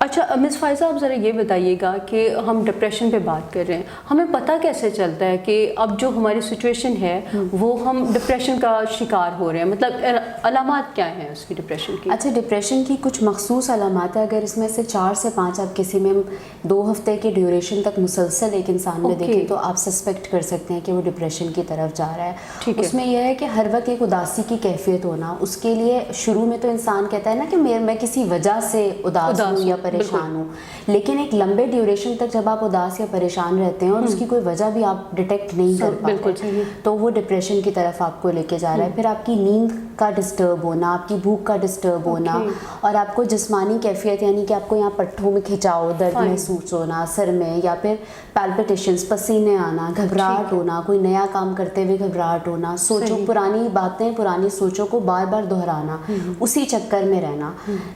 اچھا مس فائزہ آپ ذرا یہ بتائیے گا کہ ہم ڈپریشن پہ بات کر رہے ہیں، ہمیں پتہ کیسے چلتا ہے کہ اب جو ہماری سچویشن ہے وہ ہم ڈپریشن کا شکار ہو رہے ہیں، مطلب علامات کیا ہیں اس کی ڈپریشن کی؟ اچھا ڈپریشن کی کچھ مخصوص علامات ہیں، اگر اس میں سے 4 سے 5 آپ کسی میں 2 ہفتے کے ڈیوریشن تک مسلسل ایک انسان میں دیکھیں تو آپ سسپیکٹ کر سکتے ہیں کہ وہ ڈپریشن کی طرف جا رہا ہے۔ اس میں یہ ہے کہ ہر وقت ایک اداسی کی کیفیت ہونا، اس کے لیے شروع میں تو انسان کہتا ہے نا کہ میں کسی وجہ سے اداس ہوں یا پریشان ہوں، لیکن ایک لمبے ڈیوریشن تک جب آپ اداس یا پریشان رہتے ہیں اور اس کی کوئی وجہ بھی آپ ڈیٹیکٹ نہیں کر پاتے تو وہ ڈپریشن کی طرف آپ کو لے کے جا رہا ہے۔ پھر آپ کی نیند کا ڈسٹرب ہونا، آپ کی بھوک کا ڈسٹرب ہونا، اور آپ کو جسمانی کیفیت یعنی کہ آپ کو یہاں پٹھوں میں کھچاؤ، درد محسوس ہونا سر میں، یا پھر پیلپٹیشنز، پسینے آنا، گھبراہٹ ہونا، کوئی نیا کام کرتے ہوئے گھبراہٹ ہونا، سوچوں پرانی باتیں، پرانی سوچوں کو بار بار دہرانا، اسی چکر میں رہنا۔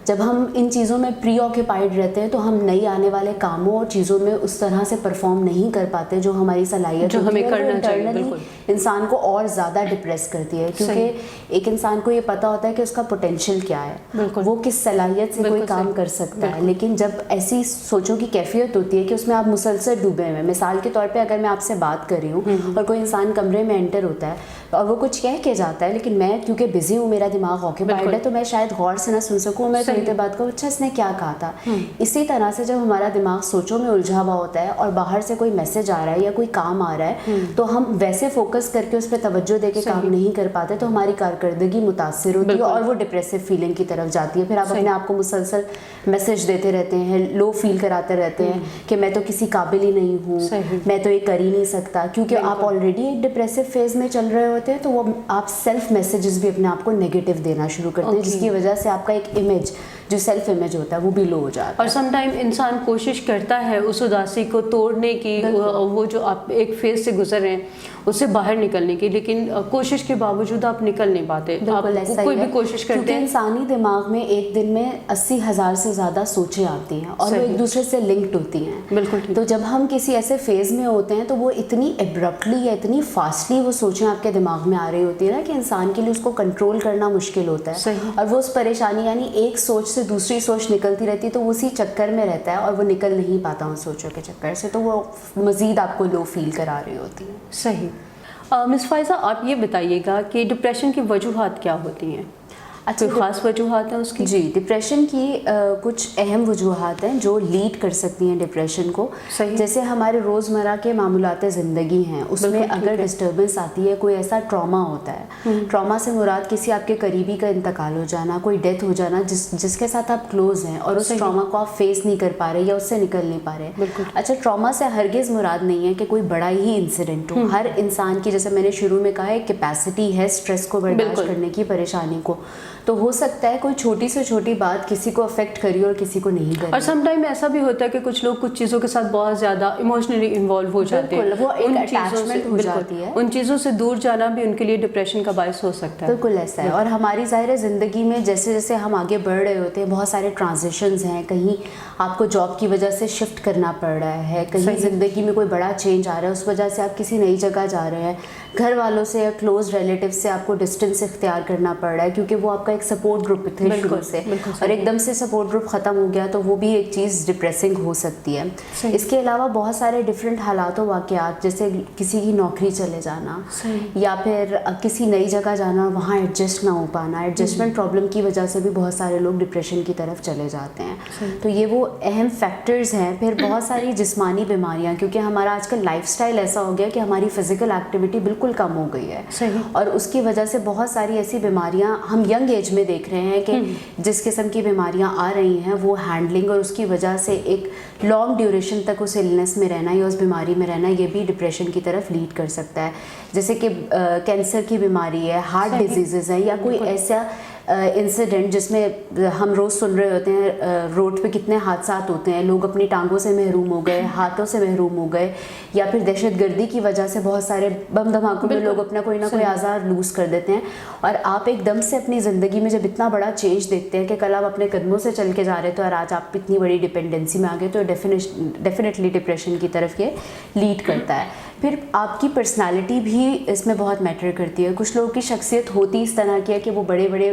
جب ہم ان چیزوں میں پری آکوپائڈ رہتے ہیں تو ہم نئی آنے والے کاموں اور چیزوں میں اس طرح سے پرفارم نہیں کر پاتے جو ہماری صلاحیت ہمیں کرنا چاہیے، انسان کو اور زیادہ ڈپریس کرتی ہے، کیونکہ ایک انسان کو یہ پتا ہوتا ہے کہ اس کا پوٹینشیل کیا ہے، وہ کس صلاحیت سے کوئی کام کر سکتا ہے، لیکن جب ایسی سوچوں کی کیفیت ہوتی ہے کہ اس میں آپ مسلسل ڈوبے ہوئے ہیں، مثال کے طور پہ اگر میں آپ سے بات کر رہی ہوں اور کوئی انسان کمرے میں انٹر ہوتا ہے اور وہ کچھ کہہ کے جاتا ہے، لیکن میں کیونکہ بزی ہوں، میرا دماغ آکوپائڈ ہے، تو میں شاید غور سے نہ سن سکوں، میں سنتے بات کو اچھا اس نے کیا کہا تھا۔ اسی طرح سے جب ہمارا دماغ سوچوں میں الجھا ہوا ہوتا ہے اور باہر سے کوئی میسج آ رہا ہے یا کوئی کام آ رہا ہے تو ہم ویسے فوکس کر کے اس پہ توجہ دے کے کام نہیں کر پاتے، تو ہماری کارکردگی متاثر ہوتی ہے اور وہ ڈپریسو فیلنگ کی طرف جاتی ہے۔ پھر آپ اپنے آپ کو مسلسل میسج دیتے رہتے ہیں، لو فیل کراتے رہتے ہیں کہ میں تو کسی قابل ہی نہیں ہوں، میں تو یہ کر ہی نہیں سکتا، کیونکہ آپ آلریڈی ایک ڈپریسو فیز میں چل رہے ہوتے ہیں، تو وہ آپ سیلف میسیجز بھی اپنے آپ کو نیگیٹو دینا شروع کرتے ہیں، جس کی وجہ سے آپ کا ایک امیج جو سیلف امیج ہوتا ہے وہ بھی لو ہو جاتا ہے۔ اور سم ٹائم انسان کوشش کرتا ہے اس اداسی کو توڑنے کی، وہ جو آپ ایک فیز سے گزر رہے ہیں اس سے باہر نکلنے کی، لیکن کوشش کے باوجود آپ نکل نہیں پاتے، آپ کوئی بھی کوشش کرتے ہیں۔ انسانی دماغ میں ایک دن میں 80,000 سے زیادہ سوچیں آتی ہیں اور وہ ایک دوسرے سے لنکڈ ہوتی ہیں، بالکل۔ تو جب ہم کسی ایسے فیز میں ہوتے ہیں تو وہ اتنی ایبرپٹلی یا اتنی فاسٹلی وہ سوچیں آپ کے دماغ میں آ رہی ہوتی ہے نا کہ انسان کے لیے اس کو کنٹرول کرنا مشکل ہوتا ہے، اور وہ اس پریشانی یعنی ایک سوچ سے دوسری سوچ نکلتی رہتی ہے تو وہ اسی چکر میں رہتا ہے اور وہ نکل نہیں پاتا ان سوچوں کے چکر سے، تو وہ مزید آپ کو لو فیل کرا رہی ہوتی ہے۔ صحیح۔ مس فائزہ آپ یہ بتائیے گا کہ ڈپریشن کی وجوہات کیا ہوتی ہیں؟ اچھا خاص وجوہات ہیں اس کی؟ جی، ڈپریشن کی کچھ اہم وجوہات ہیں جو لیڈ کر سکتی ہیں ڈپریشن کو، جیسے ہمارے روزمرہ کے معمولات زندگی ہیں اس میں اگر ڈسٹربنس آتی ہے، کوئی ایسا ٹراما ہوتا ہے، ٹراما سے مراد کسی آپ کے قریبی کا انتقال ہو جانا، کوئی ڈیتھ ہو جانا جس کے ساتھ آپ کلوز ہیں اور اس ٹراما کو آپ فیس نہیں کر پا رہے یا اس سے نکل نہیں پا رہے۔ اچھا، ٹراما سے ہرگز مراد نہیں ہے کہ کوئی بڑا ہی انسیڈنٹ ہو، ہر انسان کی جیسے میں نے شروع میں کہا ایک کیپیسٹی ہے اسٹریس کو برداشت کرنے کی، پریشانی کو، تو ہو سکتا ہے کوئی چھوٹی سے چھوٹی بات کسی کو افیکٹ کری اور کسی کو نہیں کری۔ اور سم ٹائم ایسا بھی ہوتا ہے کہ کچھ لوگ کچھ چیزوں کے ساتھ بہت زیادہ ایموشنلی انوالو ہو جاتے ہیں، وہ ایک اٹیچمنٹ ہو جاتی ہے، ان چیزوں سے دور جانا بھی ان کے لیے ڈپریشن کا باعث ہو سکتا ہے۔ بالکل ایسا ہے، اور ہماری ظاہر زندگی میں جیسے جیسے ہم آگے بڑھ رہے ہوتے ہیں بہت سارے ٹرانزیشنز ہیں، کہیں آپ کو جاب کی وجہ سے شفٹ کرنا پڑ رہا ہے، کہیں زندگی میں کوئی بڑا چینج آ رہا ہے، اس وجہ سے آپ کسی نئی جگہ جا رہے ہیں، گھر والوں سے یا کلوز ریلیٹیو سے آپ کو ڈسٹینس اختیار کرنا پڑ رہا ہے کیونکہ وہ آپ کا ایک سپورٹ گروپ تھے شروع سے، اور ایک دم سے سپورٹ گروپ ختم ہو گیا تو وہ بھی ایک چیز ڈپریسنگ ہو سکتی ہے۔ اس کے علاوہ بہت سارے ڈفرینٹ حالات و واقعات، جیسے کسی کی نوکری چلے جانا یا پھر کسی نئی جگہ جانا اور وہاں ایڈجسٹ نہ ہو پانا، ایڈجسٹمنٹ پرابلم کی وجہ سے بھی بہت سارے لوگ ڈپریشن کی طرف چلے جاتے ہیں، تو یہ وہ اہم فیکٹرز ہیں۔ پھر بہت ساری جسمانی بیماریاں، کیونکہ ہمارا آج کل لائف سٹائل ایسا ہو گیا کہ ہماری فزیکل ایکٹیویٹی بالکل کم ہو گئی ہے، اور اس کی وجہ سے بہت ساری ایسی بیماریاں ہم ینگ ایج میں دیکھ رہے ہیں کہ جس قسم کی بیماریاں آ رہی ہیں وہ ہینڈلنگ اور اس کی وجہ سے ایک لانگ ڈیوریشن تک اس النس میں رہنا یا اس بیماری میں رہنا، یہ بھی ڈپریشن کی طرف لیڈ کر سکتا ہے، جیسے کہ کینسر کی بیماری ہے، ہارٹ ڈیزیزز ہیں، یا کوئی ایسا انسیڈنٹ جس میں ہم روز سن رہے ہوتے ہیں روڈ پہ کتنے حادثات ہوتے ہیں، لوگ اپنی ٹانگوں سے محروم ہو گئے، ہاتھوں سے محروم ہو گئے، یا پھر دہشت گردی کی وجہ سے بہت سارے بم دھماکوں میں لوگ اپنا کوئی نہ کوئی اعضاء لوز کر دیتے ہیں، اور آپ ایک دم سے اپنی زندگی میں جب اتنا بڑا چینج دیکھتے ہیں کہ کل آپ اپنے قدموں سے چل کے جا رہے تھے اور آج آپ اتنی بڑی ڈپینڈنسی میں آ گئے، تو ڈیفینیٹلی ڈپریشن کی طرف یہ لیڈ کرتا ہے۔ پھر آپ کی پرسنالٹی بھی اس میں بہت میٹر کرتی ہے، کچھ لوگوں کی شخصیت ہوتی اس طرح کی ہے کہ وہ بڑے بڑے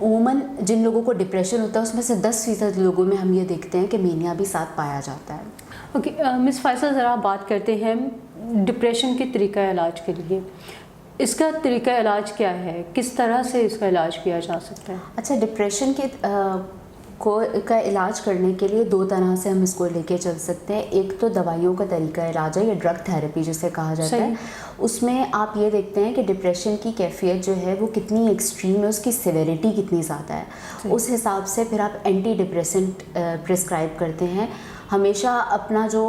عموماً جن لوگوں کو ڈپریشن ہوتا ہے اس میں سے 10% لوگوں میں ہم یہ دیکھتے ہیں کہ مینیا بھی ساتھ پایا جاتا ہے. اوکے مس فائصہ، ذرا آپ بات کرتے ہیں ڈپریشن کے طریقہ علاج کے لیے. اس کا طریقہ علاج کیا ہے، کس طرح سے اس کا علاج کیا جا سکتا ہے؟ اچھا، ڈپریشن کا علاج کرنے کے لیے 2 طرح سے ہم اس کو لے کے چل سکتے ہیں. ایک تو دوائیوں کا طریقہ علاج ہے یا ڈرگ تھراپی جسے کہا جاتا ہے. اس میں آپ یہ دیکھتے ہیں کہ ڈپریشن کی کیفیت جو ہے وہ کتنی ایکسٹریم ہے، اس کی سیویریٹی کتنی زیادہ ہے. اس حساب سے پھر آپ اینٹی ڈپریسنٹ پرسکرائب کرتے ہیں. ہمیشہ اپنا جو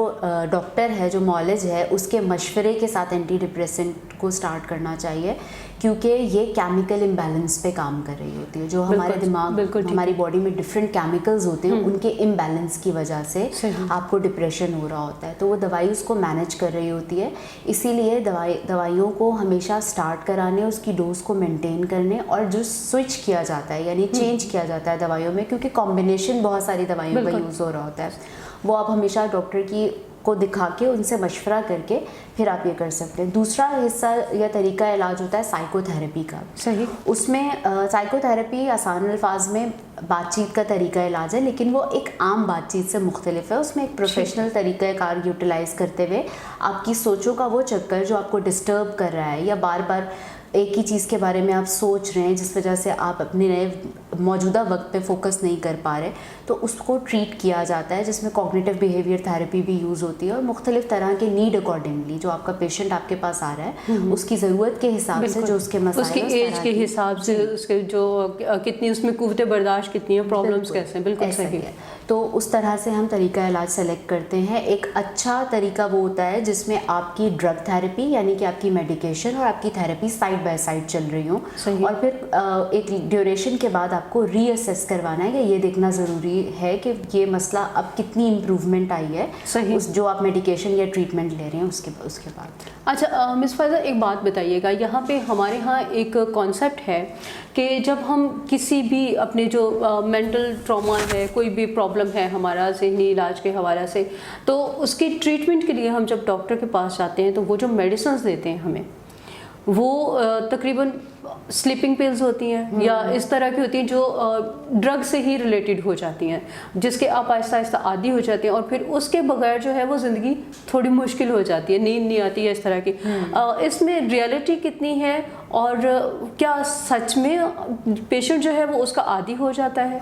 ڈاکٹر ہے، جو معالج ہے، اس کے مشورے کے ساتھ اینٹی ڈپریسنٹ کو سٹارٹ کرنا چاہیے، کیونکہ یہ کیمیکل امبیلنس پہ کام کر رہی ہوتی ہے. جو ہمارے دماغ، ہماری باڈی میں ڈفرینٹ کیمیکلز ہوتے ہیں، ان کے امبیلنس کی وجہ سے آپ کو ڈپریشن ہو رہا ہوتا ہے. تو وہ دوائی اس کو مینیج کر رہی ہوتی ہے. اسی لیے دوائیوں کو ہمیشہ سٹارٹ کرانے، اس کی ڈوز کو مینٹین کرنے، اور جو سوئچ کیا جاتا ہے یعنی چینج کیا جاتا ہے دوائیوں میں، کیونکہ کمبینیشن بہت ساری دوائیوں کا یوز ہو رہا ہوتا ہے، وہ آپ ہمیشہ ڈاکٹر کو دکھا کے ان سے مشورہ کر کے پھر آپ یہ کر سکتے ہیں. دوسرا حصہ یا طریقہ علاج ہوتا ہے سائیکو تھراپی کا. صحیح. اس میں سائیکو تھراپی آسان الفاظ میں بات چیت کا طریقہ علاج ہے، لیکن وہ ایک عام بات چیت سے مختلف ہے. اس میں ایک پروفیشنل طریقہ کار یوٹیلائز کرتے ہوئے آپ کی سوچوں کا وہ چکر جو آپ کو ڈسٹرب کر رہا ہے یا بار بار ایک ہی چیز کے بارے میں آپ سوچ رہے ہیں جس وجہ سے آپ اپنے نئے موجودہ وقت پہ فوکس نہیں کر پا رہے، تو اس کو ٹریٹ کیا جاتا ہے، جس میں کوگنیٹو بیہیویئر تھراپی بھی یوز ہوتی ہے. اور مختلف طرح کے نیڈ اکارڈنگلی جو آپ کا پیشنٹ آپ کے پاس آ رہا ہے اس کی ضرورت کے حساب سے، جو اس کے مسائل، اس کی ایج کے حساب سے، اس کے جو کتنی اس میں قوت برداشت کتنی ہے، پرابلمس کیسے ہیں. بالکل صحیح. تو اس طرح سے ہم طریقہ علاج سلیکٹ کرتے ہیں. ایک اچھا طریقہ وہ ہوتا ہے جس میں آپ کی ڈرگ تھراپی یعنی کہ آپ کی میڈیکیشن اور آپ کی تھراپی سائڈ بائی سائڈ چل رہی ہوں، اور پھر ایک ڈیوریشن کے بعد آپ کو ری اسیس کروانا ہے، یا یہ دیکھنا ضروری ہے کہ یہ مسئلہ اب کتنی امپروومنٹ آئی ہے اس جو آپ میڈیکیشن یا ٹریٹمنٹ لے رہے ہیں اس کے بعد. اچھا مس فائزہ، ایک بات بتائیے گا، یہاں پہ ہمارے ہاں ایک کانسیپٹ ہے کہ جب ہم کسی بھی اپنے جو مینٹل ٹراما ہے، کوئی بھی پرابلم ہے ہمارا ذہنی علاج کے حوالے سے، تو اس کی ٹریٹمنٹ کے لیے ہم جب ڈاکٹر کے پاس جاتے ہیں تو وہ جو میڈیسنز دیتے ہیں ہمیں، وہ تقریباً سلیپنگ پلز ہوتی ہیں یا اس طرح کی ہوتی ہیں جو ڈرگ سے ہی ریلیٹڈ ہو جاتی ہیں، جس کے آپ آہستہ آہستہ عادی ہو جاتے ہیں، اور پھر اس کے بغیر جو ہے وہ زندگی تھوڑی مشکل ہو جاتی ہے، نیند نہیں آتی ہے اس طرح کی. اس میں ریئلٹی کتنی ہے، اور کیا سچ میں پیشنٹ جو ہے وہ اس کا عادی ہو جاتا ہے؟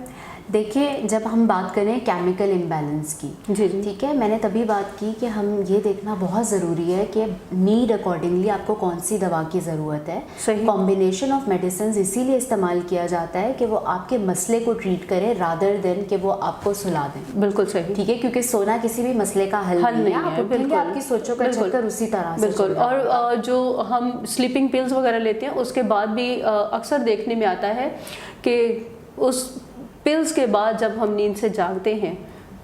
دیکھیں، جب ہم بات کریں کیمیکل امبیلنس کی، جی ٹھیک ہے، میں نے تبھی بات کی کہ ہم یہ دیکھنا بہت ضروری ہے کہ نیڈ اکارڈنگلی آپ کو کون سی دوا کی ضرورت ہے. کمبینیشن آف میڈیسنز اسی لیے استعمال کیا جاتا ہے کہ وہ آپ کے مسئلے کو ٹریٹ کرے رادر دین کہ وہ آپ کو سلا دیں. بالکل صحیح. ٹھیک ہے، کیونکہ سونا کسی بھی مسئلے کا حل نہیں ہے. آپ اٹھیں گے، آپ کی سوچوں کا چکر اسی طرح سے. بالکل. اور جو ہم سلیپنگ پلز وغیرہ لیتے ہیں اس کے بعد بھی اکثر دیکھنے میں آتا ہے کہ اس پلز کے بعد جب ہم نیند سے جاگتے ہیں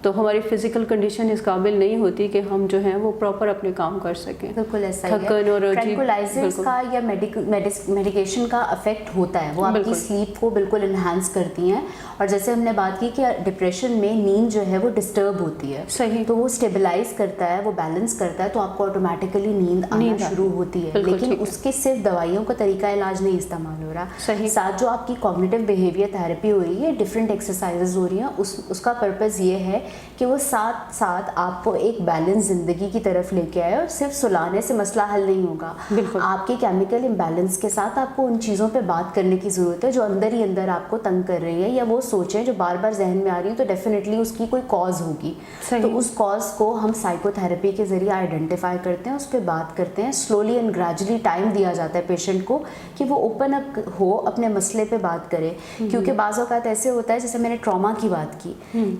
تو ہماری فزیکل کنڈیشن اس قابل نہیں ہوتی کہ ہم جو ہیں وہ پراپر اپنے کام کر سکیں. بالکل ایسا ہی ہے. ٹرینکولائزرز کا یا میڈیکیشن کا افیکٹ ہوتا ہے، وہ آپ کی سلیپ کو بالکل انہانس کرتی ہیں. اور جیسے ہم نے بات کی کہ ڈپریشن میں نیند جو ہے وہ ڈسٹرب ہوتی ہے، صحیح، تو وہ اسٹیبلائز کرتا ہے، وہ بیلنس کرتا ہے، تو آپ کو آٹومیٹیکلی نیند آنا شروع ہوتی ہے. لیکن اس کے صرف دوائیوں کا طریقہ علاج نہیں استعمال ہو رہا. ساتھ جو آپ کی کوگنیٹو بیہیویئر تھراپی ہو رہی ہے، ڈفرینٹ ایکسرسائزز ہو رہی ہیں، اس کا پرپز یہ ہے کہ وہ ساتھ ساتھ آپ کو ایک بیلنس زندگی کی طرف لے کے آئے. اور صرف سلانے سے مسئلہ حل نہیں ہوگا. آپ کے کیمیکل امبیلنس کے ساتھ آپ کو ان چیزوں پہ بات کرنے کی ضرورت ہے جو اندر ہی اندر آپ کو تنگ کر رہی ہے، یا وہ سوچیں جو بار بار ذہن میں آ رہی ہیں، تو ڈیفینیٹلی اس کی کوئی کاز ہوگی. تو اس کاز کو ہم سائیکو تھراپی کے ذریعے آئیڈینٹیفائی کرتے ہیں، اس پہ بات کرتے ہیں. سلولی اینڈ گریجولی ٹائم دیا جاتا ہے پیشنٹ کو کہ وہ اوپن اپ ہو، اپنے مسئلے پہ بات کرے. کیونکہ بعض اوقات ایسے ہوتا ہے، جیسے میں نے ٹراما کی بات کی،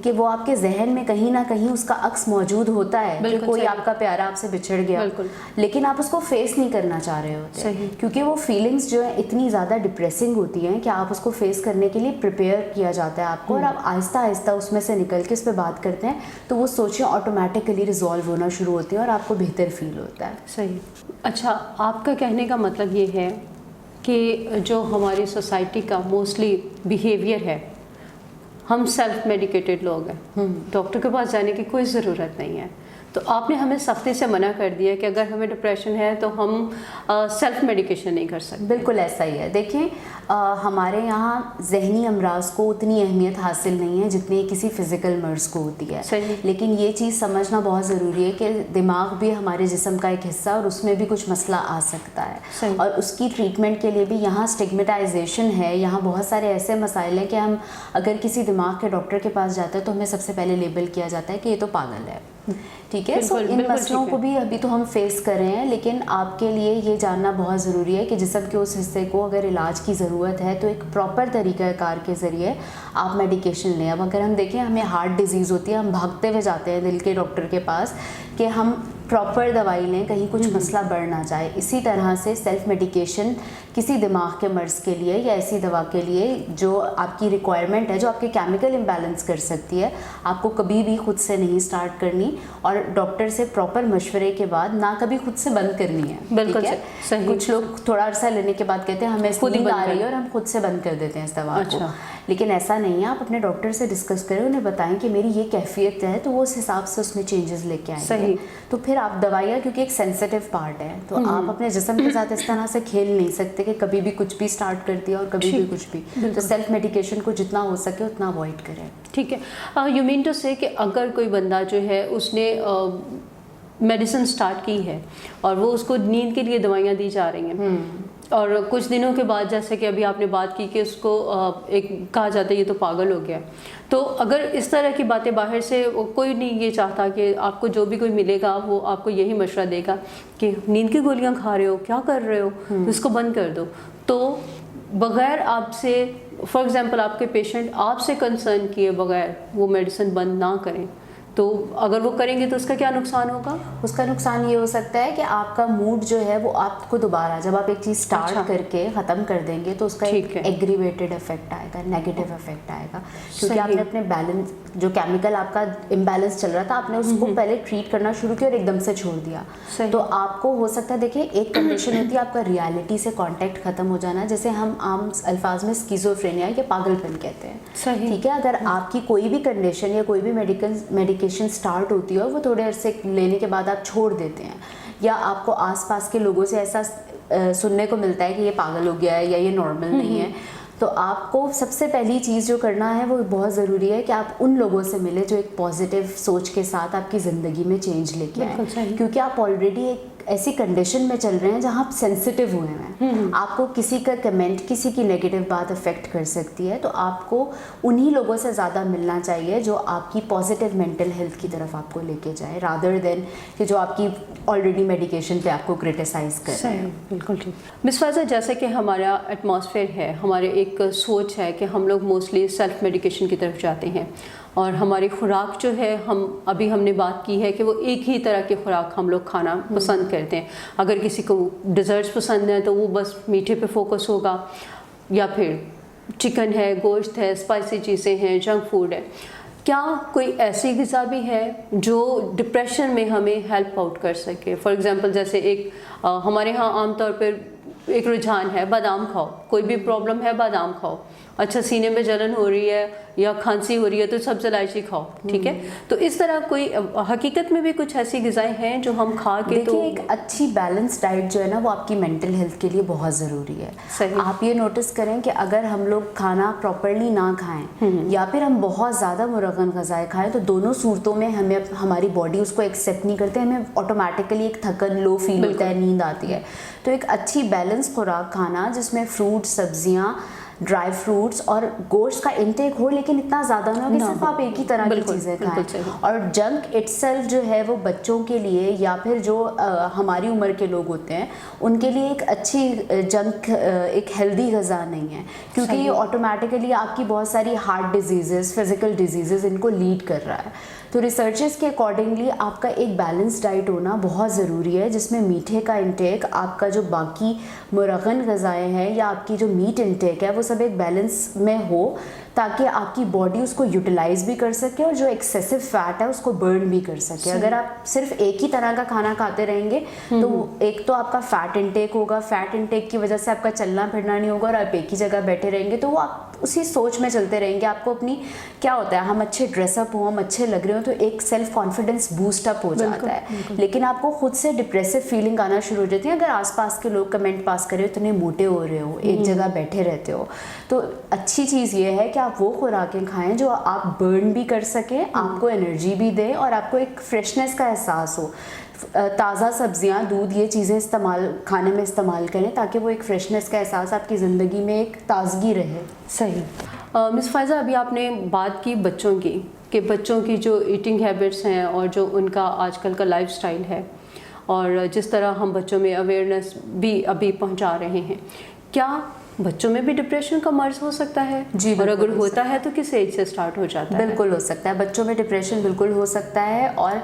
کہ وہ آپ کے ذہن میں کہیں نہ کہیں اس کا عکس موجود ہوتا ہے کہ کوئی آپ کا پیارا آپ سے بچھڑ گیا، لیکن آپ اس کو فیس نہیں کرنا چاہ رہے ہوتے، کیونکہ وہ فیلنگس جو ہیں اتنی زیادہ ڈپریسنگ ہوتی ہیں کہ آپ اس کو فیس کرنے کے لیے پریپیئر کیا جاتا ہے آپ کو، اور آپ آہستہ آہستہ اس میں سے نکل کے اس پہ بات کرتے ہیں تو وہ سوچیں آٹومیٹکلی ریزالو ہونا شروع ہوتی ہیں اور آپ کو بہتر فیل ہوتا ہے. صحیح. اچھا، آپ کا کہنے کا مطلب یہ ہے کہ جو ہماری سوسائٹی کا موسٹلی بیہیویئر ہے، ہم سیلف میڈیکیٹڈ لوگ ہیں، ڈاکٹر کے پاس جانے کی کوئی ضرورت نہیں ہے. تو آپ نے ہمیں سختی سے منع کر دیا کہ اگر ہمیں ڈپریشن ہے تو ہم سیلف میڈیکیشن نہیں کر سکتے. بالکل ایسا ہی ہے. دیکھیں ہمارے یہاں ذہنی امراض کو اتنی اہمیت حاصل نہیں ہے جتنی کسی فزیکل مرض کو ہوتی ہے. صحیح. لیکن یہ چیز سمجھنا بہت ضروری ہے کہ دماغ بھی ہمارے جسم کا ایک حصہ اور اس میں بھی کچھ مسئلہ آ سکتا ہے. صحیح. اور اس کی ٹریٹمنٹ کے لیے بھی یہاں اسٹگمیٹائزیشن ہے. یہاں بہت سارے ایسے مسائل ہیں کہ ہم اگر کسی دماغ کے ڈاکٹر کے پاس جاتے ہیں تو ہمیں سب سے پہلے لیبل کیا جاتا ہے کہ یہ تو پاگل ہے. ٹھیک ہے. سو ان مسئلوں کو بھی ابھی تو ہم فیس کر رہے ہیں, لیکن آپ کے لیے یہ جاننا بہت ضروری ہے کہ جسم کے اس حصے کو اگر علاج کی ضرورت ہے تو ایک پراپر طریقہ کار کے ذریعے آپ میڈیکیشن لیں. اب اگر ہم دیکھیں ہمیں ہارٹ ڈیزیز ہوتی ہے, ہم بھاگتے ہوئے جاتے ہیں دل کے ڈاکٹر کے پاس کہ ہم پراپر دوائی لیں, کہیں کچھ مسئلہ بڑھ نہ جائے. اسی طرح سے سیلف میڈیکیشن کسی دماغ کے مرض کے لیے یا ایسی دوا کے لیے جو آپ کی ریکوائرمنٹ ہے, جو آپ کے کیمیکل امبیلنس کر سکتی ہے, آپ کو کبھی بھی خود سے نہیں اسٹارٹ کرنی اور ڈاکٹر سے پراپر مشورے کے بعد نہ کبھی خود سے بند کرنی ہے. بالکل صحیح. کچھ لوگ تھوڑا عرصہ لینے کے بعد کہتے ہیں ہمیں خود ہی آ رہی ہے اور ہم خود سے بند کر دیتے ہیں اس دوا کو. لیکن ایسا نہیں ہے. آپ اپنے ڈاکٹر سے ڈسکس کریں, انہیں بتائیں کہ میری یہ کیفیت ہے تو وہ اس حساب سے اس میں چینجز لے کے آئیں گے. تو پھر آپ دوائیاں, کیونکہ ایک سینسیٹیو پارٹ ہے, تو آپ اپنے جسم کے ساتھ اس طرح سے کھیل نہیں سکتے کہ کبھی بھی کچھ بھی اسٹارٹ کر دیا اور کبھی بھی کچھ بھی. تو سیلف میڈیکیشن کو جتنا ہو سکے اتنا اوائڈ کریں. ٹھیک ہے. یو مین ٹو سے کہ اگر کوئی بندہ جو ہے اس نے میڈیسن اسٹارٹ کی ہے اور وہ اس کو نیند کے لیے دوائیاں دی جا رہی ہیں اور کچھ دنوں کے بعد, جیسے کہ ابھی آپ نے بات کی کہ اس کو ایک کہا جاتا ہے یہ تو پاگل ہو گیا, تو اگر اس طرح کی باتیں باہر سے کوئی نہیں یہ چاہتا کہ آپ کو جو بھی کوئی ملے گا وہ آپ کو یہی مشورہ دے گا کہ نیند کی گولیاں کھا رہے ہو, کیا کر رہے ہو, اس کو بند کر دو, تو بغیر آپ سے, فار ایگزامپل آپ کے پیشنٹ آپ سے کنسرن کیے بغیر وہ میڈیسن بند نہ کریں, تو اگر وہ کریں گے تو اس کا کیا نقصان ہوگا؟ اس کا نقصان یہ ہو سکتا ہے کہ آپ کا موڈ جو ہے وہ آپ کو دوبارہ, جب آپ ایک چیز سٹارٹ کر کے ختم کر دیں گے تو اس کا ایک ایگریویٹڈ افیکٹ آئے گا, نیگیٹو افیکٹ آئے گا, کیونکہ آپ نے اپنے بیلنس, جو کیمیکل آپ کا امبیلنس چل رہا تھا, آپ نے اس کو پہلے ٹریٹ کرنا شروع کیا اور ایک دم سے چھوڑ دیا. تو آپ کو ہو سکتا ہے, دیکھیں ایک کنڈیشن ہوتی ہے آپ کا ریالٹی سے کانٹیکٹ ختم ہو جانا, جیسے ہم عام الفاظ میں اسکیزوفرینیا یا پاگل پن کہتے ہیں. ٹھیک ہے. اگر آپ کی کوئی بھی کنڈیشن یا کوئی بھی میڈیکیشن اسٹارٹ ہوتی ہے اور وہ تھوڑے عرصے لینے کے بعد آپ چھوڑ دیتے ہیں, یا آپ کو آس پاس کے لوگوں سے ایسا سننے کو ملتا ہے کہ یہ پاگل ہو گیا ہے یا یہ نارمل نہیں ہے, تو آپ کو سب سے پہلی چیز جو کرنا ہے وہ بہت ضروری ہے کہ آپ ان لوگوں سے ملیں جو ایک پازیٹیو سوچ کے ساتھ آپ کی زندگی میں چینج لے کے آئیں, کیونکہ آپ آلریڈی ایک ایسی کنڈیشن میں چل رہے ہیں جہاں آپ سینسیٹیو ہوئے ہیں. آپ کو کسی کا کمنٹ, کسی کی نیگیٹو بات افیکٹ کر سکتی ہے, تو آپ کو انہی لوگوں سے زیادہ ملنا چاہیے جو آپ کی پازیٹیو مینٹل ہیلتھ کی طرف آپ کو لے کے جائے, رادر دین کہ جو آپ کی آلریڈی میڈیکیشن پہ آپ کو کرٹیسائز کر رہے ہیں. بالکل ٹھیک. مس فائزہ, جیسے کہ ہمارا ایٹماسفیئر ہے, ہمارے ایک سوچ ہے کہ ہم لوگ موسٹلی سیلف میڈیکیشن کی طرف جاتے ہیں, اور ہماری خوراک جو ہے, ہم نے بات کی ہے کہ وہ ایک ہی طرح کی خوراک ہم لوگ کھانا پسند کرتے ہیں. اگر کسی کو ڈیزرٹس پسند ہیں تو وہ بس میٹھے پہ فوکس ہوگا, یا پھر چکن ہے, گوشت ہے, اسپائسی چیزیں ہیں, جنک فوڈ ہے. کیا کوئی ایسی غذا بھی ہے جو ڈپریشن میں ہمیں ہیلپ آؤٹ کر سکے؟ فار ایگزامپل جیسے ایک ہمارے ہاں عام طور پر ایک رجحان ہے بادام کھاؤ, کوئی بھی پرابلم ہے بادام کھاؤ, اچھا سینے میں جلن ہو رہی ہے یا کھانسی ہو رہی ہے تو سبز الائچی کھاؤ. ٹھیک ہے. تو اس طرح کوئی حقیقت میں بھی کچھ ایسی غذائیں ہیں جو ہم کھا کے, تو ایک اچھی بیلنس ڈائٹ جو ہے نا وہ آپ کی مینٹل ہیلتھ کے لیے بہت ضروری ہے. آپ یہ نوٹس کریں کہ اگر ہم لوگ کھانا پراپرلی نہ کھائیں یا پھر ہم بہت زیادہ مرغن غذائیں کھائیں, تو دونوں صورتوں میں ہمیں ہماری باڈی اس کو ایکسیپٹ نہیں کرتے, ہمیں آٹومیٹکلی ایک تھکن, لو فیل ہوتا ہے, نیند آتی ہے. تو ایک اچھی بیلنس خوراک کھانا جس میں فروٹ, سبزیاں, ڈرائی فروٹس اور گوشت کا انٹیک ہو, لیکن اتنا زیادہ نہ ہو کہ صرف آپ ایک ہی طرح کی چیزیں کھائیں. اور جنک اٹ سیلف جو ہے وہ بچوں کے لیے یا پھر جو ہماری عمر کے لوگ ہوتے ہیں ان کے لیے ایک اچھی جنک, ایک ہیلدی غذا نہیں ہے, کیونکہ یہ آٹومیٹکلی آپ کی بہت ساری ہارٹ ڈیزیزز, فزیکل ڈیزیزز ان کو لیڈ کر رہا ہے. تو ریسرچز کے اکارڈنگلی آپ کا ایک بیلنس ڈائٹ ہونا بہت ضروری ہے, جس میں میٹھے کا انٹیک, آپ کا جو باقی مرغن غذائیں ہیں یا آپ کی جو میٹ انٹیک ہے وہ سب ایک بیلنس میں ہو, تاکہ آپ کی باڈی اس کو یوٹیلائز بھی کر سکے اور جو ایکسیسو فیٹ ہے اس کو برن بھی کر سکے. اگر آپ صرف ایک ہی طرح کا کھانا کھاتے رہیں گے تو ایک تو آپ کا فیٹ انٹیک ہوگا, فیٹ انٹیک کی وجہ سے آپ کا چلنا پھرنا نہیں ہوگا, اور آپ ایک ہی جگہ بیٹھے رہیں گے تو وہ آپ اسی سوچ میں چلتے رہیں گے. آپ کو اپنی کیا ہوتا ہے, ہم اچھے ڈریس اپ ہوں, ہم اچھے لگ رہے ہوں تو ایک سیلف کانفیڈنس بوسٹ اپ ہو جاتا ہے, لیکن آپ کو خود سے ڈپریسو فیلنگ آنا شروع ہو جاتی ہے اگر آس پاس کے لوگ کمنٹ پاس کرے اتنے موٹے ہو رہے ہو, ایک جگہ بیٹھے رہتے ہو. تو اچھی چیز یہ ہے کہ آپ وہ خوراکیں کھائیں جو آپ برن بھی کر سکیں, آپ کو انرجی بھی دے اور آپ کو ایک فریشنس کا احساس ہو. تازہ سبزیاں, دودھ, یہ چیزیں کھانے میں استعمال کریں تاکہ وہ ایک فریشنس کا احساس آپ کی زندگی میں ایک تازگی رہے. صحیح. مس فائزہ, ابھی آپ نے بات کی بچوں کی, کہ بچوں کی جو ایٹنگ ہیبٹس ہیں اور جو ان کا آج کل کا لائف سٹائل ہے, اور جس طرح ہم بچوں میں اویئرنیس بھی ابھی پہنچا رہے ہیں, کیا بچوں میں بھی ڈپریشن کا مرض ہو سکتا ہے؟ جی, اور اگر ہوتا ہے تو کس ایج سے سٹارٹ ہو جاتا ہے؟ بالکل ہو سکتا ہے, بچوں میں ڈپریشن بالکل ہو سکتا ہے. اور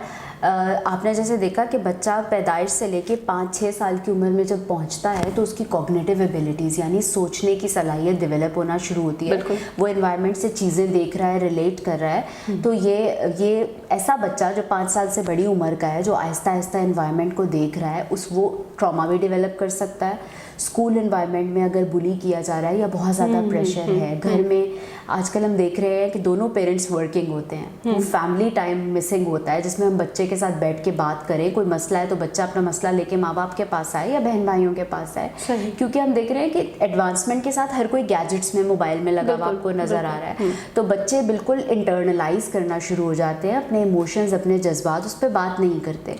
آپ نے جیسے دیکھا کہ بچہ پیدائش سے لے کے 5-6 سال کی عمر میں جب پہنچتا ہے تو اس کی کوگنیٹیو ایبیلٹیز یعنی سوچنے کی صلاحیت ڈیولپ ہونا شروع ہوتی ہے. وہ انوائرمنٹ سے چیزیں دیکھ رہا ہے, ریلیٹ کر رہا ہے. تو یہ ایسا بچہ جو 5 سال سے بڑی عمر کا ہے, جو آہستہ آہستہ انوائرمنٹ کو دیکھ رہا ہے, وہ ٹراما بھی ڈیولپ کر سکتا ہے. اسکول انوائرمنٹ میں اگر بلی کیا جا رہا ہے یا بہت زیادہ پریشر ہے, گھر میں آج کل ہم دیکھ رہے ہیں کہ دونوں پیرنٹس ورکنگ ہوتے ہیں, وہ فیملی ٹائم مسنگ ہوتا ہے جس میں ہم بچے کے ساتھ بیٹھ کے بات کریں. کوئی مسئلہ ہے تو بچہ اپنا مسئلہ لے کے ماں باپ کے پاس آئے یا بہن بھائیوں کے پاس آئے, کیونکہ ہم دیکھ رہے ہیں کہ ایڈوانسمنٹ کے ساتھ ہر کوئی گیجٹس میں, موبائل میں لگا ہوا آپ کو نظر آ رہا ہے. تو بچے بالکل انٹرنلائز کرنا شروع ہو جاتے ہیں اپنے ایموشنز, اپنے جذبات, اس پہ بات نہیں کرتے.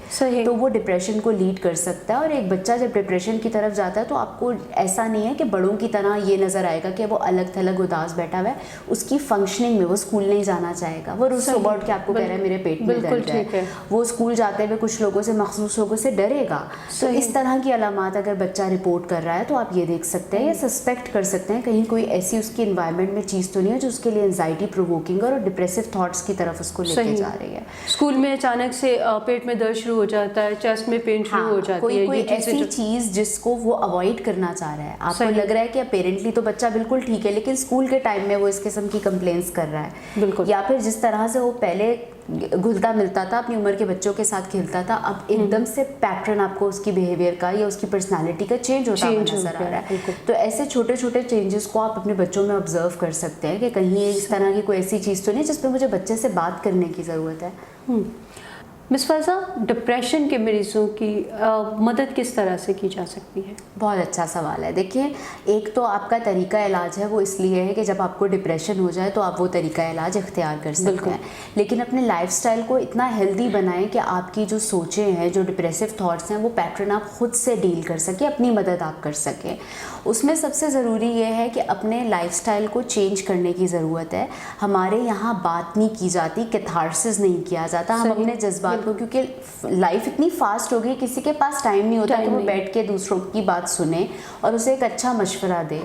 تو وہ ڈپریشن کو لیڈ کر سکتا ہے. اور ایک بچہ جب ڈپریشن کی طرف جاتا ہے تو آپ کو ایسا نہیں ہے کہ بڑوں کی طرح یہ نظر آئے گا کہ وہ الگ تھلگ اداس بیٹھا ہوا ہے. اس کی فنکشننگ میں وہ اسکول نہیں جانا چاہے گا, وہ روز صبح اٹھ کے آپ کو کہہ رہا ہے میرے پیٹ میں درد ہے, وہ اسکول جاتے ہوئے کچھ لوگوں سے, مخصوص لوگوں سے ڈرے گا. تو اس طرح کی علامات اگر بچہ رپورٹ کر رہا ہے تو آپ یہ دیکھ سکتے ہیں یا سسپیکٹ کر سکتے ہیں کہیں کوئی ایسی اس کی انوائرمنٹ میں چیز تو نہیں ہے جو اس کے لیے انزائٹی پرووکنگ اور ڈپریسو تھاٹس کی طرف اس کو لے کے جا رہی ہے. اسکول میں اچانک سے پیٹ میں درد شروع ہو جاتا ہے, چیسٹ میں پین شروع ہو جاتی ہے, کوئی ایسی چیز جس کو وہ اوائڈ کرنا چاہ رہا ہے. آپ کو لگ رہا ہے کہ اپیرنٹلی تو بچہ بالکل ٹھیک ہے, لیکن اسکول کے ٹائم میں وہ اس قسم کی کمپلینس کر رہا ہے. بالکل. یا پھر جس طرح سے وہ پہلے گھلتا ملتا تھا, اپنی عمر کے بچوں کے ساتھ کھیلتا تھا, اب ایک دم سے پیٹرن آپ کو اس کی بیہیویئر کا یا اس کی پرسنالٹی کا چینج ہوتا ہوا نظر آ رہا ہے. تو ایسے چھوٹے چھوٹے چینجز کو آپ اپنے بچوں میں آبزرو کر سکتے ہیں کہ کہیں اس طرح کی کوئی ایسی چیز تو نہیں جس پہ مجھے بچے سے بات کرنے کی ضرورت ہے. مس فائزہ, ڈپریشن کے مریضوں کی مدد کس طرح سے کی جا سکتی ہے؟ بہت اچھا سوال ہے. دیکھیے, ایک تو آپ کا طریقہ علاج ہے وہ اس لیے ہے کہ جب آپ کو ڈپریشن ہو جائے تو آپ وہ طریقہ علاج اختیار کر سکتے ہیں, لیکن اپنے لائف سٹائل کو اتنا ہیلدی بنائیں کہ آپ کی جو سوچیں ہیں, جو ڈپریسو تھاٹس ہیں, وہ پیٹرن آپ خود سے ڈیل کر سکیں, اپنی مدد آپ کر سکیں. اس میں سب سے ضروری یہ ہے کہ اپنے لائف سٹائل کو چینج کرنے کی ضرورت ہے. ہمارے یہاں بات نہیں کی جاتی, کیتھارسس نہیں کیا جاتا. ہم اپنے جذبات کو, کیونکہ لائف اتنی فاسٹ ہو گئی, کسی کے پاس ٹائم نہیں ہوتا کہ وہ بیٹھ کے دوسروں کی بات سنے اور اسے ایک اچھا مشورہ دے.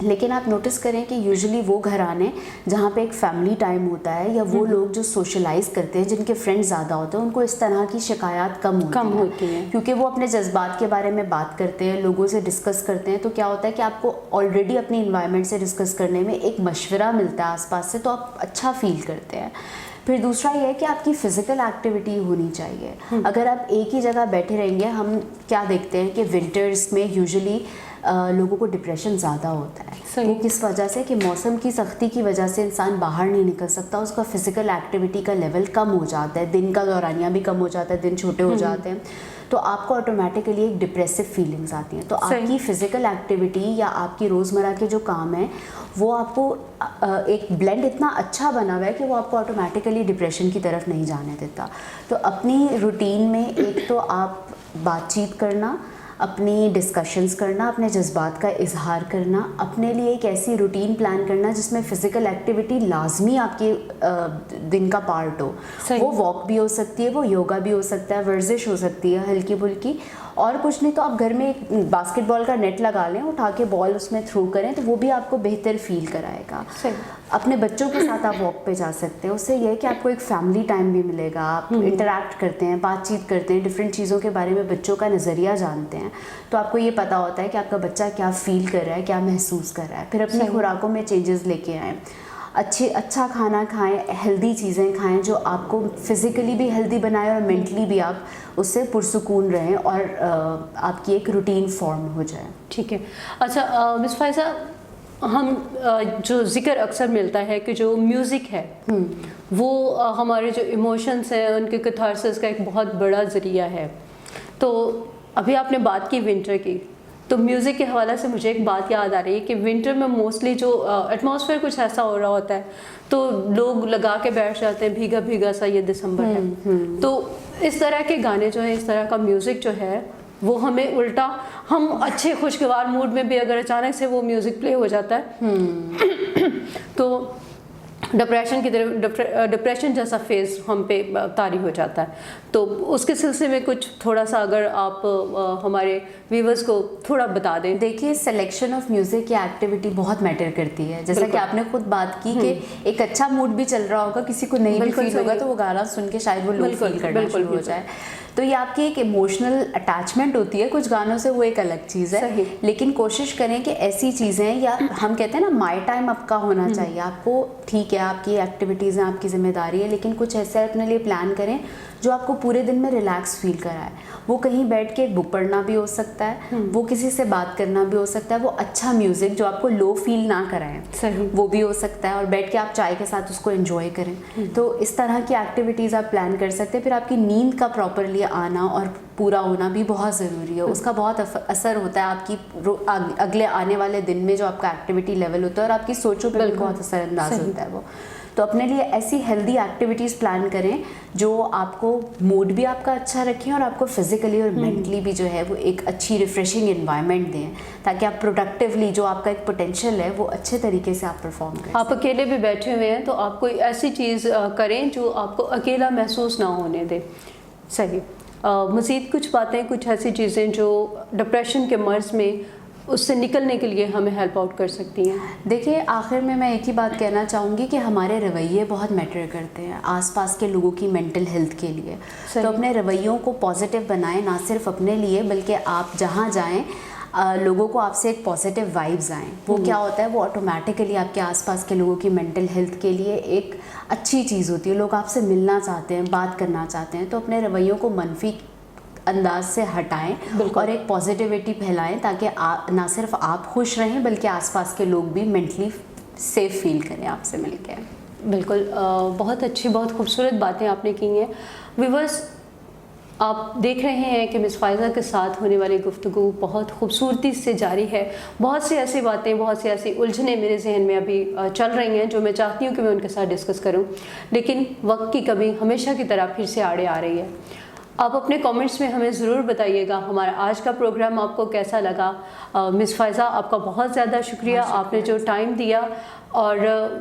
لیکن آپ نوٹس کریں کہ یوزلی وہ گھرانے جہاں پہ ایک فیملی ٹائم ہوتا ہے, یا وہ لوگ جو سوشلائز کرتے ہیں, جن کے فرینڈ زیادہ ہوتے ہیں, ان کو اس طرح کی شکایات کم ہوتی ہیں, کیونکہ وہ اپنے جذبات کے بارے میں بات کرتے ہیں, لوگوں سے ڈسکس کرتے ہیں. تو کیا ہوتا ہے کہ آپ کو آلریڈی اپنی انوائرمنٹ سے ڈسکس کرنے میں ایک مشورہ ملتا ہے آس پاس سے, تو آپ اچھا فیل کرتے ہیں. پھر دوسرا یہ ہے کہ آپ کی فزیکل ایکٹیویٹی ہونی چاہیے. اگر آپ ایک ہی جگہ بیٹھے رہیں گے, ہم کیا دیکھتے ہیں کہ ونٹرز میں یوزلی لوگوں کو ڈپریشن زیادہ ہوتا ہے. وہ کس وجہ سے کہ موسم کی سختی کی وجہ سے انسان باہر نہیں نکل سکتا, اس کا فزیکل ایکٹیویٹی کا لیول کم ہو جاتا ہے, دن کا دورانیہ بھی کم ہو جاتا ہے, دن چھوٹے ہو جاتے ہیں, تو آپ کو آٹومیٹکلی ایک ڈپریسو فیلنگز آتی ہیں. تو آپ کی فزیکل ایکٹیویٹی یا آپ کی روزمرہ کے جو کام ہیں وہ آپ کو ایک بلینڈ اتنا اچھا بنا ہوا ہے کہ وہ آپ کو آٹومیٹکلی ڈپریشن کی طرف نہیں جانے دیتا. تو اپنی روٹین میں ایک تو آپ بات چیت کرنا, اپنی ڈسکشنز کرنا, اپنے جذبات کا اظہار کرنا, اپنے لیے ایک ایسی روٹین پلان کرنا جس میں فزیکل ایکٹیویٹی لازمی آپ کے دن کا پارٹ ہو. وہ واک بھی ہو سکتی ہے, وہ یوگا بھی ہو سکتا ہے, ورزش ہو سکتی ہے ہلکی پھلکی, اور کچھ نہیں تو آپ گھر میں ایک باسکٹ بال کا نیٹ لگا لیں, اٹھا کے بال اس میں تھرو کریں, تو وہ بھی آپ کو بہتر فیل کرائے گا. اپنے بچوں کے ساتھ آپ واک پہ جا سکتے ہیں, اس سے یہ ہے کہ آپ کو ایک فیملی ٹائم بھی ملے گا, آپ انٹریکٹ کرتے ہیں, بات چیت کرتے ہیں, ڈفرینٹ چیزوں کے بارے میں بچوں کا نظریہ جانتے ہیں, تو آپ کو یہ پتہ ہوتا ہے کہ آپ کا بچہ کیا فیل کر رہا ہے, کیا محسوس کر رہا ہے. پھر اپنی خوراکوں میں چینجز لے کے آئیں. اچھا کھانا کھائیں, ہیلدی چیزیں کھائیں جو آپ کو فزیکلی بھی ہیلدی بنائے اور مینٹلی بھی آپ اس سے پرسکون رہیں اور آپ کی ایک روٹین فارم ہو جائے. ٹھیک ہے. اچھا مس فائزہ, ہم جو ذکر اکثر ملتا ہے کہ جو میوزک ہے وہ ہمارے جو ایموشنس ہیں ان کے کتھارسس کا ایک بہت بڑا ذریعہ ہے. تو ابھی آپ نے بات کی ونٹر کی, تو میوزک کے حوالے سے مجھے ایک بات یاد آ رہی ہے کہ ونٹر میں موسٹلی جو ایٹماسفیئر کچھ ایسا ہو رہا ہوتا ہے تو لوگ لگا کے بیٹھ جاتے ہیں بھیگا بھیگا سا یہ دسمبر ہے. تو اس طرح کے گانے جو ہیں, اس طرح کا میوزک جو ہے وہ ہمیں الٹا, ہم اچھے خوشگوار موڈ میں بھی اگر اچانک سے وہ میوزک پلے ہو جاتا ہے تو ڈپریشن کی طرف, ڈپریشن جیسا فیز ہم پہ طاری ہو جاتا ہے. تو اس کے سلسلے میں کچھ تھوڑا سا اگر آپ ہمارے ویورز کو تھوڑا بتا دیں. دیکھیے سلیکشن آف میوزک یا ایکٹیویٹی بہت میٹر کرتی ہے, جیسا کہ آپ نے خود بات کی کہ ایک اچھا موڈ بھی چل رہا ہوگا, کسی کو نہیں بھی فیل ہوگا تو وہ گانا سن کے شاید وہ لو فیل کرنا شروع ہو جائے. تو یہ آپ کی ایک ایموشنل اٹیچمنٹ ہوتی ہے کچھ گانوں سے, وہ ایک الگ چیز ہے. لیکن کوشش کریں کہ ایسی چیزیں, یا ہم کہتے ہیں نا مائی ٹائم آپ کا ہونا چاہیے. آپ کو ٹھیک ہے آپ کی ایکٹیویٹیز ہیں, آپ کی ذمہ داری ہے, لیکن کچھ ایسے اپنے لیے پلان کریں جو آپ کو پورے دن میں ریلیکس فیل کرائے. وہ کہیں بیٹھ کے ایک بک پڑھنا بھی ہو سکتا ہے, وہ کسی سے بات کرنا بھی ہو سکتا ہے, وہ اچھا میوزک جو آپ کو لو فیل نہ کرائے وہ بھی ہو سکتا ہے, اور بیٹھ کے آپ چائے کے ساتھ اس کو انجوائے کریں. تو اس طرح کی ایکٹیویٹیز آپ پلان کر سکتے ہیں. پھر آپ کی نیند کا پراپرلی آنا اور پورا ہونا بھی بہت ضروری ہے. اس کا بہت اثر ہوتا ہے آپ کی اگلے آنے والے دن میں جو آپ کا ایکٹیویٹی لیول ہوتا ہے, اور آپ کی سوچوں پہ بھی بہت اثر انداز ہوتا ہے وہ. تو اپنے لیے ایسی ہیلدی ایکٹیویٹیز پلان کریں جو آپ کو موڈ بھی آپ کا اچھا رکھیں اور آپ کو فزیکلی اور مینٹلی بھی جو ہے وہ ایک اچھی ریفریشنگ انوائرمنٹ دیں, تاکہ آپ پروڈکٹیولی جو آپ کا ایک پوٹینشیل ہے وہ اچھے طریقے سے آپ پرفارم کریں. آپ اکیلے بھی بیٹھے ہوئے ہیں تو آپ کوئی ایسی چیز کریں جو آپ کو اکیلا محسوس نہ ہونے دے. صحیح. مزید کچھ باتیں, کچھ ایسی چیزیں جو ڈپریشن کے مرض میں اس سے نکلنے کے لیے ہمیں ہیلپ آؤٹ کر سکتی ہیں. دیکھیے آخر میں ایک ہی بات کہنا چاہوں گی کہ ہمارے رویے بہت میٹر کرتے ہیں آس پاس کے لوگوں کی مینٹل ہیلتھ کے لیے. تو اپنے رویوں کو پازیٹیو بنائیں, نہ صرف اپنے لیے بلکہ آپ جہاں جائیں لوگوں کو آپ سے ایک پازیٹیو وائبز آئیں. وہ کیا ہوتا ہے, وہ آٹومیٹیکلی آپ کے آس پاس کے لوگوں کی مینٹل ہیلتھ کے لیے ایک اچھی چیز ہوتی ہے. لوگ آپ سے ملنا چاہتے ہیں, بات کرنا چاہتے ہیں. تو اپنے رویوں کو منفی انداز سے ہٹائیں اور ایک پازیٹیوٹی پھیلائیں, تاکہ نہ صرف آپ خوش رہیں بلکہ آس پاس کے لوگ بھی مینٹلی سیف فیل کریں آپ سے مل کے. بالکل, بہت اچھی, بہت خوبصورت باتیں آپ نے کی ہیں. ویورز, آپ دیکھ رہے ہیں کہ مس فائزہ کے ساتھ ہونے والی گفتگو بہت خوبصورتی سے جاری ہے. بہت سی ایسی باتیں, بہت سی ایسی الجھنیں میرے ذہن میں ابھی چل رہی ہیں جو میں چاہتی ہوں کہ میں ان کے ساتھ ڈسکس کروں, لیکن وقت کی کمی ہمیشہ کی طرح پھر سے آڑے آ رہی ہے. آپ اپنے کامنٹس میں ہمیں ضرور بتائیے گا ہمارا آج کا پروگرام آپ کو کیسا لگا. مس فائزہ, آپ کا بہت زیادہ شکریہ, آپ نے جو ٹائم دیا, اور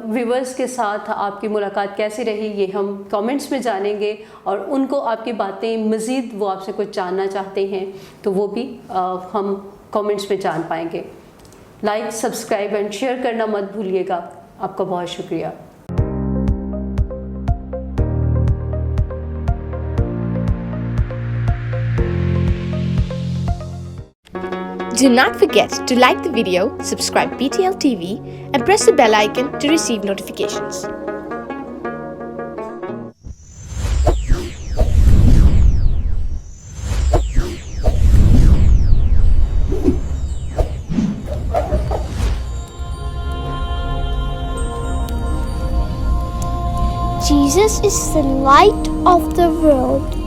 ویورز کے ساتھ آپ کی ملاقات کیسی رہی یہ ہم کامنٹس میں جانیں گے, اور ان کو آپ کی باتیں مزید, وہ آپ سے کچھ جاننا چاہتے ہیں تو وہ بھی ہم کامنٹس میں جان پائیں گے. لائک, سبسکرائب اینڈ شیئر کرنا مت بھولیے گا. آپ کا بہت شکریہ. Do not forget to like the video, subscribe BTL TV, and press the bell icon to receive notifications. Jesus is the light of the world.